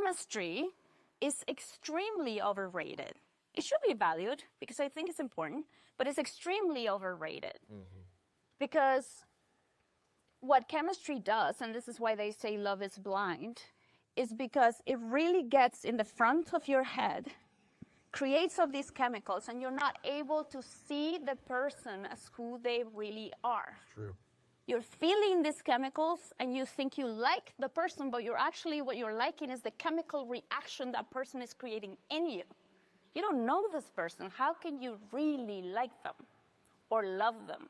chemistry is extremely overrated. It should be valued because I think it's important, but it's extremely overrated. Because what chemistry does, and this is why they say love is blind, is because it really gets in the front of your head, creates all these chemicals, and you're not able to see the person as who they really are. True. You're feeling these chemicals and you think you like the person, but what you're liking is the chemical reaction that person is creating in you. You don't know this person. How can you really like them or love them?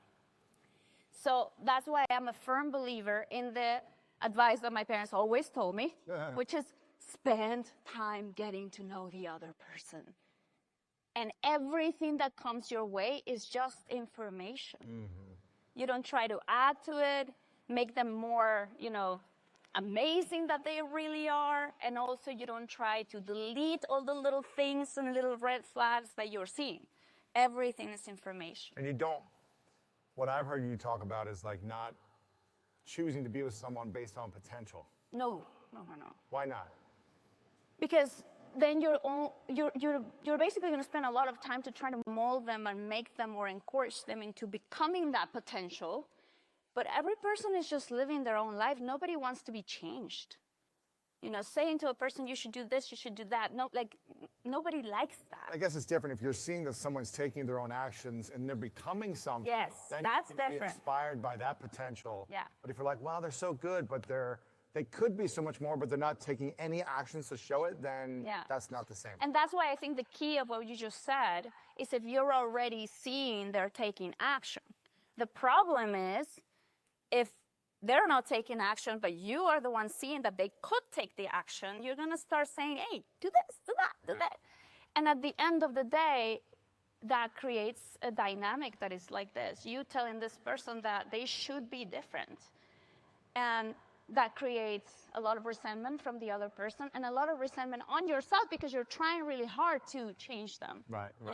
So that's why I'm a firm believer in the advice that my parents always told me, which is spend time getting to know the other person. And everything that comes your way is just information. You don't try to add to it, make them more, amazing that they really are. And also you don't try to delete all the little things and little red flags that you're seeing. Everything is information. And you don't, what I've heard you talk about is like not choosing to be with someone based on potential. No. Why not? Because then you're basically going to spend a lot of time to try to mold them and make them or encourage them into becoming that potential. But every person is just living their own life. Nobody wants to be changed. Saying to a person, you should do this, you should do that. No, nobody likes that. I guess it's different if you're seeing that someone's taking their own actions and they're becoming something. Yes, then that's you can be different. Inspired by that potential. Yeah. But if you're like, wow, they're so good, but they could be so much more, but they're not taking any actions to show it, then that's not the same. And that's why I think the key of what you just said is if you're already seeing they're taking action. The problem is if they're not taking action, but you are the one seeing that they could take the action, you're going to start saying, hey, do this, do that, do that. And at the end of the day, that creates a dynamic that is like this. You telling this person that they should be different. And that creates a lot of resentment from the other person and a lot of resentment on yourself because you're trying really hard to change them. Right.